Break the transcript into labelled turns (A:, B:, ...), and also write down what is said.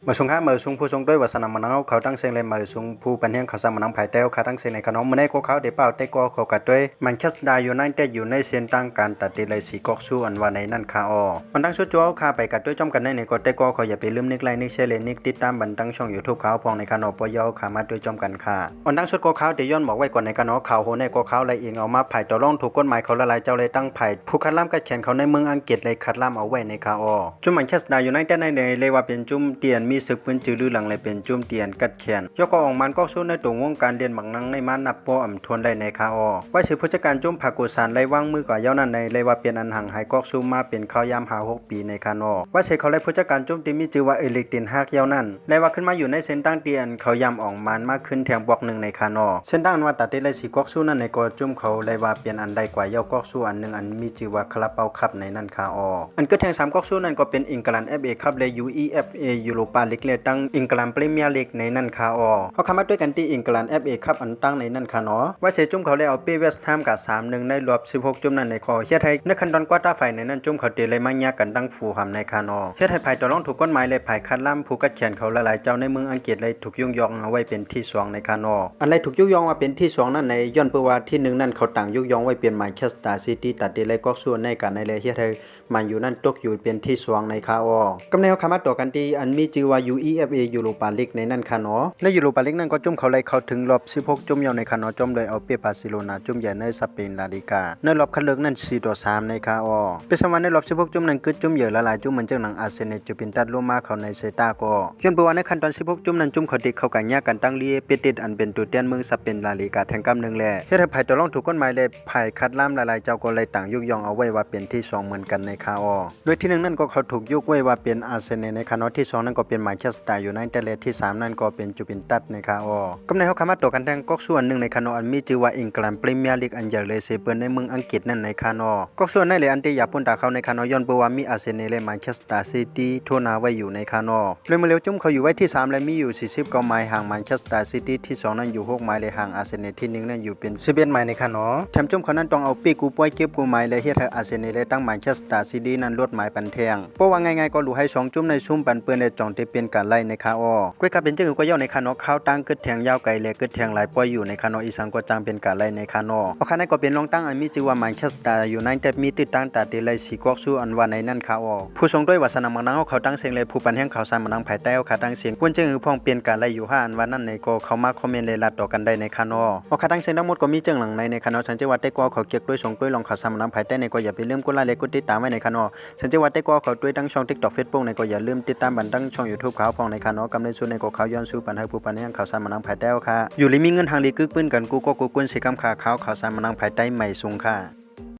A: มาชงข้ามาชงผู้ชงด้วยวัฒนมันเอาเขาตั้งเสียงเลยมาชงผู้ปัญญาเขาสร้างมันภายเต้าเขาตั้งเสียงในขนมมันให้เขาเดี๋ยวเปล่าเตก็เขากัดด้วยมันแคสได้อยู่นั่นแต่อยู่ในเส้นตั้งการตัดตีเลยสีกอกสู้อันว่าในนั่นขาอ๋อมันตั้งชุดจ้าขาไปกัดด้วยจอมกันในก็เตก็เขาอย่าไปลืมนึกไลนึกเชลนิกติดตามบันตั้งช่องยูทูบเขาพองในขนมปอยาวขามาด้วยจอมกันขามันตั้งชุดก็เขาเดี๋ยวย้อนบอกไว้ก่อนในขนมเขาโหในก็เขาเลยเองเอามาไผ่ต่อร่องถูกกฎหมายเขาละลายเจ้าเลยตั้งไผ่ผู้คัดล่ามกัดแขนเขาในเมืองอังกฤษเลยคัดล่ามเอาไว้ในขาอ๋อจุ่มมันแคสได้อยู่นั่นแต่ในเลยว่าเป็นจุ่มเตียนมีศึกปืนจื้อลือหลังเลยเป็นจุ่มเตียนกัดแขนยกก็ออกมันก็สู้ในตัววงการเรียนบังนังในมันนับปออ่ำทวนได้ในคาออว่าสืบผู้จัดการจุ่มผักกุศลไล่ว่างมือกว่าเย้านั้นในเลยว่าเปลี่ยนอันห่างหายก็สู้มาเป็นข้าวยามหา6 ปีในคานอว่าเสกเขาไล่ผู้จัดการจุ่มที่มีชื่อว่าเอลิกตินฮักเย้านั้นเลยว่าขึ้นมาอยู่ในเส้นตั้งเตียนเขายามออกมันมากขึ้นแทงบวก1ในคานอเส้นตั้งว่าตัดได้เลยสีกอกสู้นั่นในก็จุ่มเขาเลยว่าเปลี่ยนอันใดกว่าเย้ากอกสู้อัน1อันมีชื่อว่าคาราเปาคัพในนั่นคาอออันก็แทง3กอกสู้นั่นก็เป็นอังกฤษ FA คัพเลย UEFA ยูโรปาลีกเลยตั้งอังกฤษพรีเมียร์ลีกในนั่นคาออเขาคำมาด้วยกันที่อังกฤษ FA คัพอันตั้งในนั่นคาเนาะว่าเสจุ่มเขาเลยเอาเปเวสต์แฮมกับ3-1ในรอบ16จุ่มนั่นในคอเฮ็ดให้ในขั้นตอนกว่าตาไฟในนั่นจุ่มเขาเตเลยมาแยกกันตั้งฟูหำในคาเนาะเฮ็ดให้ภายต่อรองถูกกฎหมายเลยภายคัดล่ำผู้กัดแขนเขาละลายเจ้าในเมืองอังกฤษเลยถูกยุ่งยองเอาไว้เป็นที่2ในคาเนาะอันไรถูกยุ่งยองว่าเป็นที่2นั่นในย้อนเปว่าที่1นั่นเขาต่างยุ่งยองไว้เป็นแมนเชสเตอร์ซิตี้ตัดเดเลยก็ส่วนในการในเลยเฮ็ดให้มันอยู่นั่นตกอยู่เป็นที่2ในคาออกำแนวคำว่าต่อกันที่อันมีชื่อว่า UEFA ยูโรปาลีกในนั่นคาเนาะในยูโรปาลีกนั่นก็จุ่มเขาเลยเข้าถึงรอบ16จุ่มยาวในคาเนาะจุ่มเลยเอาเปบาร์เซโลนาจุ่มใหญ่ในสเปนลาลิกาในรอบคัดเลือกนั่น4-3ในคาออเป็นสมัยในรอบ16จุ่มนั้นคือจุ่มใหญ่ละลายจุ่มเหมือนจังหนังอาร์เซนอลจูปินตัดลงมาเขาในเซตาก็ย้อนไปว่าในขั้นตอน16จุ่มนั้นจุ่มเขาติดเข้ากันยากกันตั้งเลียเปติดอันเป็นตัวเตียนเมืองสเปนลาลิกาแทงกำ1แลเฮ็ดให้ไผต่อรองถูกกฎหมายเลยไผคัดล่ามละลายเจ้าก็เลยต่างยุกยองเอาไว้ว่าเป็นที่2เหมือนกันในคาออโดยที่1นั่นก็เขาถูกยุกไว้ว่าเป็นอาร์เซนอลในคาเนาะที่2นั่นก็เป็นแมนเชสเตอร์ยูไนเต็ดและที่3นั่นก็เป็นจูปินตัดในคาออกำในเฮาคำว่าตัวกันแทงก๊อกส่วน1ในคาเนาะอันมีชื่อว่าอังกฤษพรีเมียร์ลีกอันใหญ่เลยเซเปิ้นในเมืองอังกฤษนั่นในคาเนาะก๊อกส่วนในเลยอันที่อยากพุ่นตาเขาในคาเนาะย้อนเปว่ามีอาร์เซนอลและแมนเชสเตอร์ซิตี้โทนาไว้อยู่ในคาเนาะเลยมาเร็วจุ่มเขาอยู่ไว้ที่3และมีอยู่49ไมล์ห่างแมนเชสเตอร์ซิตี้ที่2นั่นอยู่6ไมล์และห่างอาร์เซนอลที่1นั่นอยู่เป็น11ไมล์ในคาเนาะแถมจุ่มเขานั้นต้องเอาปีกูป่วยเก็บกูไมล์และเฮ็ดให้อาร์เซนอลและตั้งแมนเชสเตอร์ซิตี้นั้นลดหมายปันแทงเพราะว่าง่ายๆก็รู้ให้2จุ่มในซุ่มปันเปิ้นและจ่องที่เป็นการไล่ในคาออกวยกับเป็นจังก็ย่อในคาเนาะข้าวตั้งกึดแทงยาวไกลและกึดแทงหลายป่วยอยู่ในคาเนาะอีสานก็จังเป็นการไล่ในคาเนาะเพราะคานั้นก็เป็นรองตั้งอันมีชื่อว่าแมนเชสเตอร์ยูไนเต็ดมีติดตั้งตาตีไล่สีกอกสู้อันว่าในนั่นคาออกผู้ทรงด้วยวาสนามังนังเขาตั้งเสียงเลยผู้ปันแห่งเขาสร้างมังนังภายใต้เขาตั้งเสียงควรจึงพ้องเปลี่ยนการไล่อยู่5อันว่านั่นในก็เขามาคอมเมนต์เลยลัดต่อกันได้ในคาเนาะเพราะเขาตั้งเสียงทั้งหมดก็มีจังหลังในคาเนาะสันเจวัดได้ก็เขาเก็บด้วยส่งด้วยลองเขาสร้างมังนังภายใต้ในก็อย่าไปลืมกดไลค์และกดติดตามไว้ในคาเนาะสันเจวัดได้ก็เขาด้วยตั้งช่อง TikTok Facebook ในก็อย่าลืมติดตามบันตั้งช่อง YouTube เขาพองในคาเนาะกำเนิดส่วนในก็เขาย้อนสู่ปันให้ผู้ปันแห่งเขาสร้างมังนังภายใต้ค่ะอยู่ลิมีเงินทางลีกึกปื้นกันกูก็กูกุนสิกำขาเขาสร้างมังนังภายใต้ใหม่สูงค่ะ